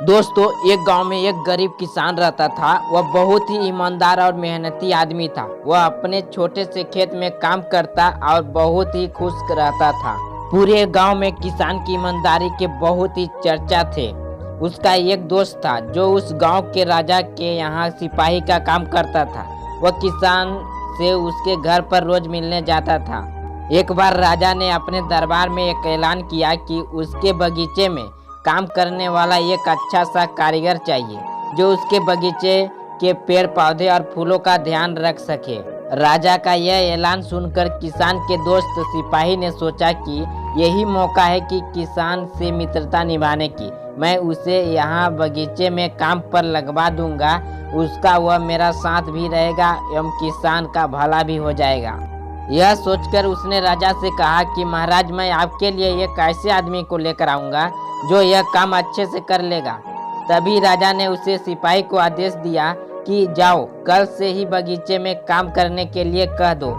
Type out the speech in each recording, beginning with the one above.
दोस्तों, एक गांव में एक गरीब किसान रहता था। वह बहुत ही ईमानदार और मेहनती आदमी था। वह अपने छोटे से खेत में काम करता और बहुत ही खुश रहता था। पूरे गांव में किसान की ईमानदारी के बहुत ही चर्चा थे। उसका एक दोस्त था जो उस गांव के राजा के यहाँ सिपाही का काम करता था। वह किसान से उसके घर पर रोज मिलने जाता था। एक बार राजा ने अपने दरबार में एक ऐलान किया कि उसके बगीचे में काम करने वाला एक अच्छा सा कारीगर चाहिए जो उसके बगीचे के पेड़ पौधे और फूलों का ध्यान रख सके। राजा का यह ऐलान सुनकर किसान के दोस्त सिपाही ने सोचा कि यही मौका है कि किसान से मित्रता निभाने की। मैं उसे यहाँ बगीचे में काम पर लगवा दूंगा। उसका वह मेरा साथ भी रहेगा एवं किसान का भला भी हो जाएगा। यह सोचकर उसने राजा से कहा कि महाराज, मैं आपके लिए एक ऐसे आदमी को लेकर आऊँगा जो यह काम अच्छे से कर लेगा। तभी राजा ने उसे सिपाही को आदेश दिया कि जाओ, कल से ही बगीचे में काम करने के लिए कह दो।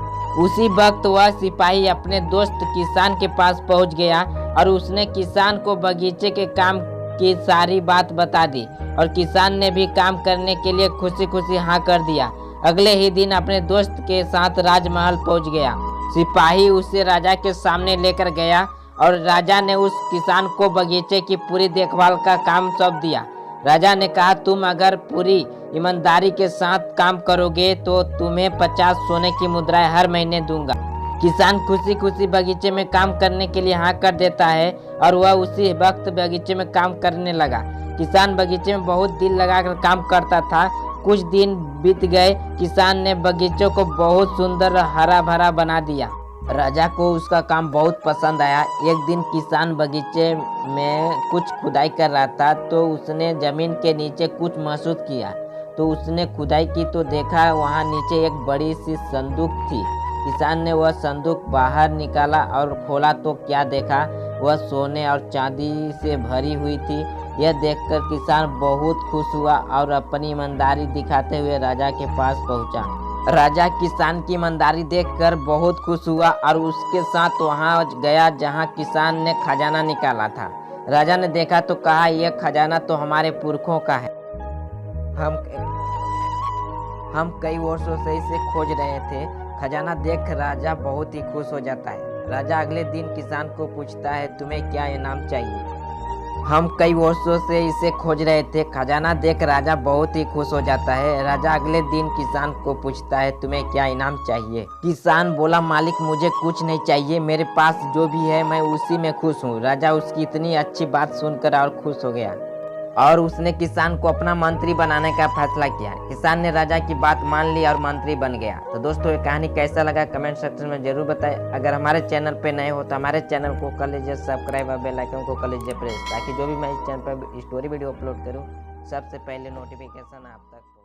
उसी वक्त वह सिपाही अपने दोस्त किसान के पास पहुंच गया और उसने किसान को बगीचे के काम की सारी बात बता दी और किसान ने भी काम करने के लिए खुशी खुशी हाँ कर दिया। अगले ही दिन अपने दोस्त के साथ राजमहल पहुंच गया। सिपाही उसे राजा के सामने लेकर गया और राजा ने उस किसान को बगीचे की पूरी देखभाल का काम सौंप दिया। राजा ने कहा, तुम अगर पूरी ईमानदारी के साथ काम करोगे तो तुम्हें 50 सोने की मुद्राएं हर महीने दूंगा। किसान खुशी खुशी बगीचे में काम करने के लिए हाँ कर देता है और वह उसी वक्त बगीचे में काम करने लगा। किसान बगीचे में बहुत दिल लगाकर काम करता था। कुछ दिन बीत गए। किसान ने बगीचे को बहुत सुंदर हरा भरा बना दिया। राजा को उसका काम बहुत पसंद आया। एक दिन किसान बगीचे में कुछ खुदाई कर रहा था तो उसने जमीन के नीचे कुछ महसूस किया। तो उसने खुदाई की तो देखा वहाँ नीचे एक बड़ी सी संदूक थी। किसान ने वह संदूक बाहर निकाला और खोला तो क्या देखा, वह सोने और चांदी से भरी हुई थी। यह देखकर किसान बहुत खुश हुआ और अपनी ईमानदारी दिखाते हुए राजा के पास पहुंचा। राजा किसान की ईमानदारी देखकर बहुत खुश हुआ और उसके साथ वहां गया जहां किसान ने खजाना निकाला था। राजा ने देखा तो कहा, यह खजाना तो हमारे पुरखों का है। हम कई वर्षों से इसे खोज रहे थे। खजाना देख राजा बहुत ही खुश हो जाता है। राजा अगले दिन किसान को पूछता है, तुम्हें क्या इनाम चाहिए? हम कई वर्षों से इसे खोज रहे थे। खजाना देख राजा बहुत ही खुश हो जाता है। राजा अगले दिन किसान को पूछता है, तुम्हें क्या इनाम चाहिए? किसान बोला, मालिक मुझे कुछ नहीं चाहिए, मेरे पास जो भी है मैं उसी में खुश हूँ। राजा उसकी इतनी अच्छी बात सुनकर और खुश हो गया और उसने किसान को अपना मंत्री बनाने का फैसला किया। किसान ने राजा की बात मान ली और मंत्री बन गया। तो दोस्तों, ये कहानी कैसा लगा कमेंट सेक्शन में जरूर बताएं। अगर हमारे चैनल पे नए हो तो हमारे चैनल को कर लीजिए सब्सक्राइब और बेल आइकन को कर लीजिए प्रेस, ताकि जो भी मैं इस चैनल पर स्टोरी वीडियो अपलोड करूँ सबसे पहले नोटिफिकेशन आप तक